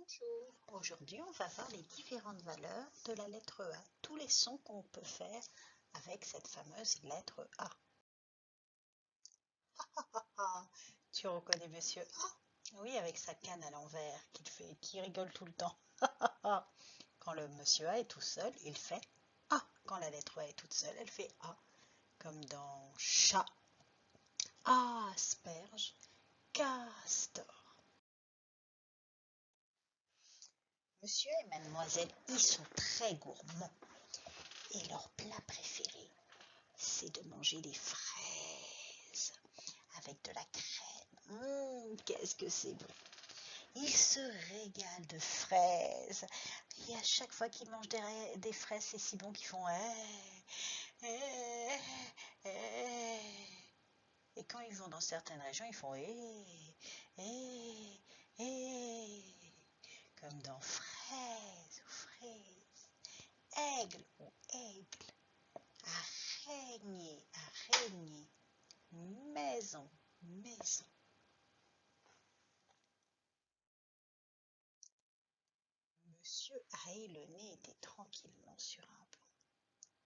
Bonjour, aujourd'hui on va voir les différentes valeurs de la lettre A, tous les sons qu'on peut faire avec cette fameuse lettre A. Tu reconnais Monsieur A? Oui, avec sa canne à l'envers qui rigole tout le temps. Quand le Monsieur A est tout seul, il fait A. Quand la lettre A est toute seule, elle fait A. Comme dans chat, asperge, castor. Monsieur et mademoiselle I sont très gourmands et leur plat préféré, c'est de manger des fraises avec de la crème. Qu'est-ce que c'est bon! Ils se régalent de fraises. Et à chaque fois qu'ils mangent des fraises, c'est si bon qu'ils font Et quand ils vont dans certaines régions, ils font comme dans fraise ou fraise, aigle ou aigle, araignée, araignée, maison, maison. Monsieur Haé le nez était tranquillement sur un banc,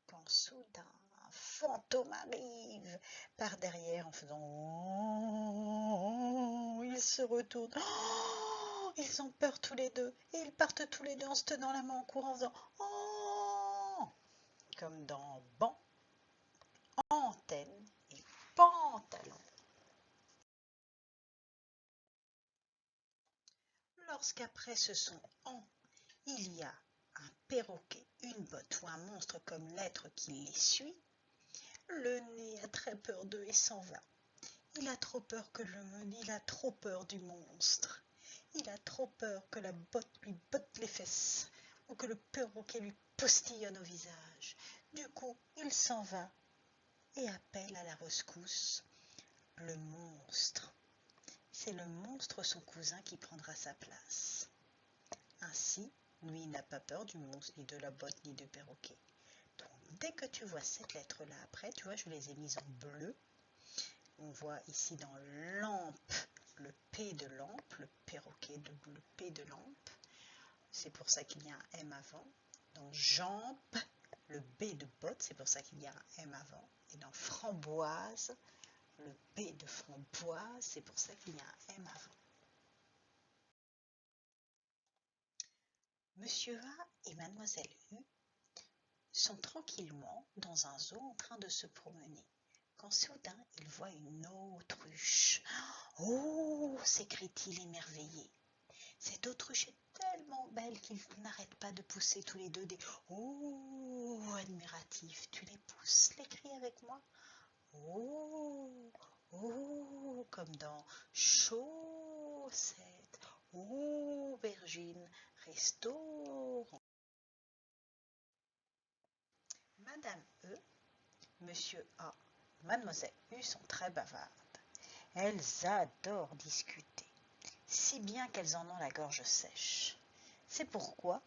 quand soudain un fantôme arrive par derrière en faisant oh, ils se retournent. Oh, ils ont peur tous les deux et ils partent tous les deux en se tenant la main en courant en faisant oh, comme dans banc, antenne et pantalon. Lorsqu'après ce son en, il y a un perroquet, une botte ou un monstre comme l'être qui les suit, le nez a très peur d'eux et s'en va. Il a trop peur il a trop peur du monstre. Il a trop peur que la botte lui botte les fesses ou que le perroquet lui postillonne au visage. Du coup, il s'en va et appelle à la rescousse le monstre. C'est le monstre, son cousin, qui prendra sa place. Ainsi, lui n'a pas peur du monstre, ni de la botte, ni du perroquet. Donc, dès que tu vois cette lettre-là après, tu vois, je les ai mises en bleu. On voit ici dans lampe, le P de lampe, le perroquet, le P de lampe. C'est pour ça qu'il y a un M avant. Dans jambe, le B de botte, c'est pour ça qu'il y a un M avant. Et dans framboise, le B de framboise, c'est pour ça qu'il y a un M avant. Monsieur A et mademoiselle U sont tranquillement dans un zoo en train de se promener, quand soudain ils voient une autruche. « Oh !» s'écrie-t-il émerveillé. Cette autruche est tellement belle qu'ils n'arrêtent pas de pousser tous les deux des « Oh !» admiratifs. Tu les pousses, les cris avec moi. « Oh !» Oh, comme dans chaussettes, aubergine, restaurant. Madame E, Monsieur A, Mademoiselle U sont très bavardes. Elles adorent discuter, si bien qu'elles en ont la gorge sèche. C'est pourquoi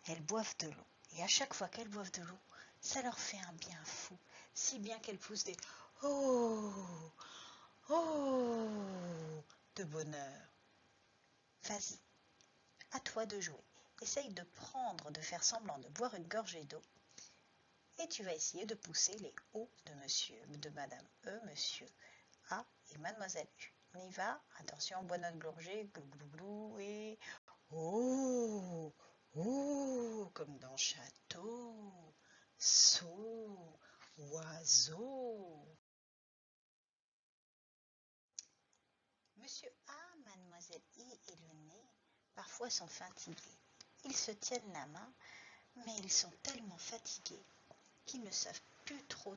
elles boivent de l'eau. Et à chaque fois qu'elles boivent de l'eau, ça leur fait un bien fou, si bien qu'elles poussent des « Oh !» Oh, de bonheur. Vas-y, à toi de jouer. Essaye de faire semblant de boire une gorgée d'eau. Et tu vas essayer de pousser les O de Madame E, Monsieur A et Mademoiselle U. On y va. Attention, bois notre gorgée. Glou, glou, glou, et oh, oh, comme dans château, saut, oiseau. Monsieur A, Mademoiselle I et le nez, parfois sont fatigués. Ils se tiennent la main, mais ils sont tellement fatigués qu'ils ne savent plus trop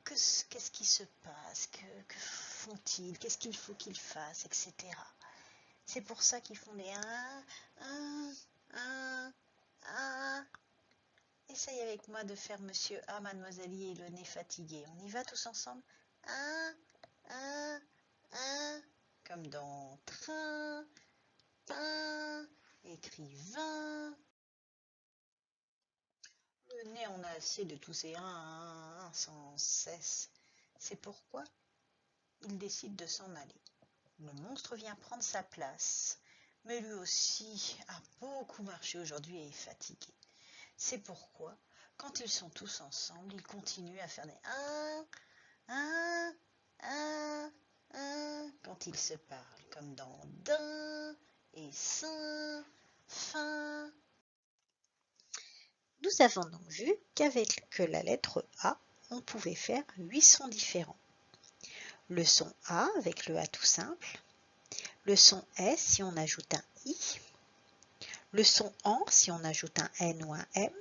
qu'est-ce qui se passe, que font-ils, qu'est-ce qu'il faut qu'ils fassent, etc. C'est pour ça qu'ils font des un. Essaye avec moi de faire Monsieur A, Mademoiselle I et le nez fatigué. On y va tous ensemble. Un. Comme dans train, pain, écrivain. Le nez en a assez de tous ces un sans cesse. C'est pourquoi il décide de s'en aller. Le monstre vient prendre sa place. mais lui aussi a beaucoup marché aujourd'hui et est fatigué. C'est pourquoi, quand ils sont tous ensemble, ils continuent à faire des un, quand ils se parlent, comme dans din et sin, fin. Nous avons donc vu qu'avec la lettre A, on pouvait faire 8 sons différents. Le son A avec le A tout simple, le son S si on ajoute un I, le son AN si on ajoute un N ou un M,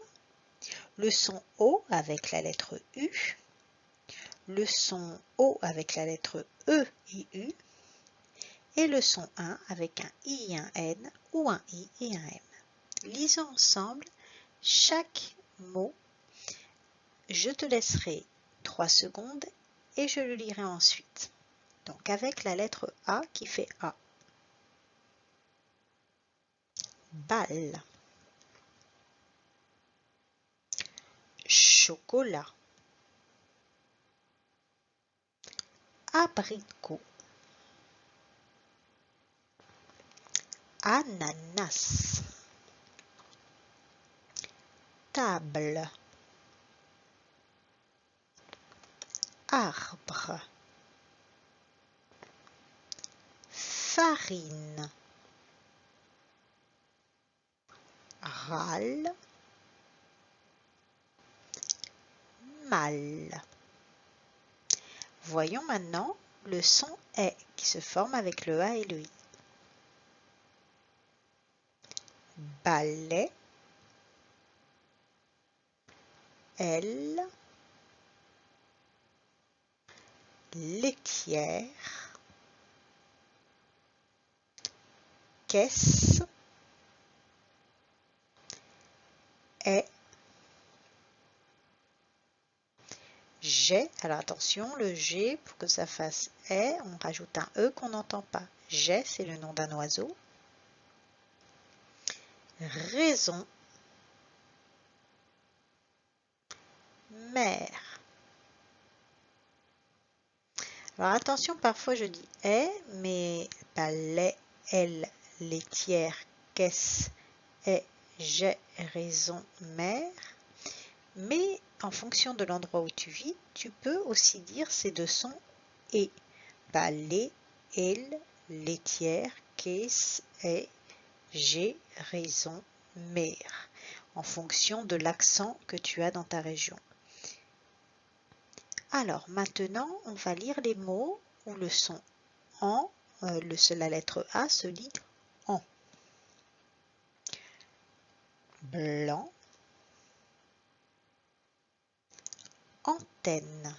le son O avec la lettre U, le son O avec la lettre E et U, et le son 1 avec un I et un N ou un I et un M. Lisons ensemble chaque mot. Je te laisserai 3 secondes et je le lirai ensuite. Donc avec la lettre A qui fait A. Balle. Chocolat. Abricot. Ananas. Table. Arbre. Farine. Râle. Mal. Voyons maintenant le son est qui se forme avec le A et le I. Balai. Elle. Laitière. Caisse. Est. J'ai, alors attention, le G, pour que ça fasse est, on rajoute un E qu'on n'entend pas. J'ai, c'est le nom d'un oiseau. Raison. Mère. Alors attention, parfois je dis est, mais pas lait, elle, laitière, caisse, est, j'ai, raison, mère. Mais en fonction de l'endroit où tu vis, tu peux aussi dire ces deux sons et. Balai, elle, laitière, caisse, est, j'ai, raison, mère, en fonction de l'accent que tu as dans ta région. Alors maintenant, on va lire les mots où le son en, la lettre A se lit en. Blanc. Antenne.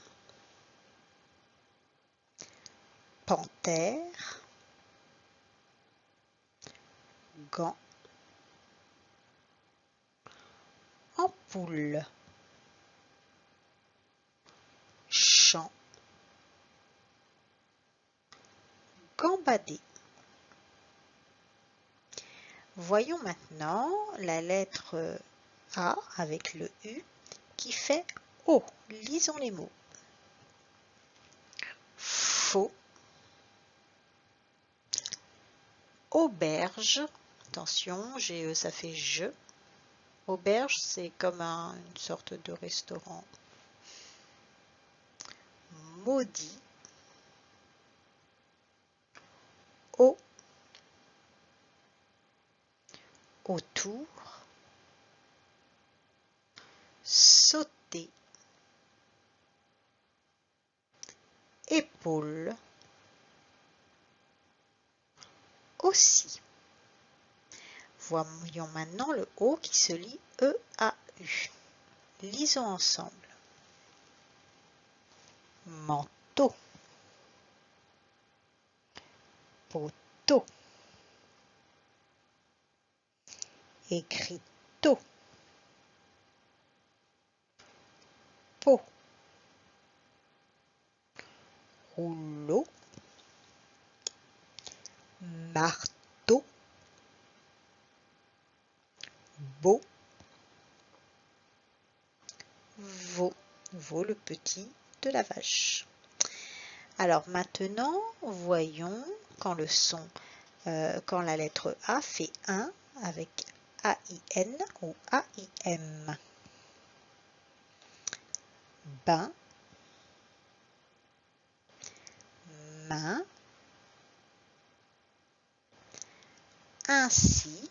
Panthère. Gant. Ampoule. Champ. Gambadé. Voyons maintenant la lettre A avec le U qui fait O. Lisons les mots. Faux. Auberge. Attention, GE ça fait je. Auberge, c'est comme une sorte de restaurant. Maudit. Au. Autour. Sauter. Épaule. Aussi. Voyons maintenant le O qui se lit E-A-U. Lisons ensemble. Manteau. Poteau. Écriteau. Pot. Rouleau. Marteau. Beau. Veau. Veau le petit de la vache. Alors maintenant, voyons quand le son quand la lettre A fait 1 avec A-I-N ou A-I-M. Bain, main, ainsi,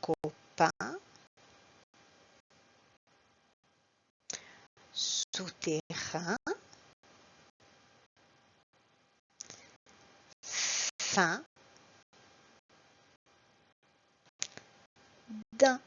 copain, souterrain, fin, d'un.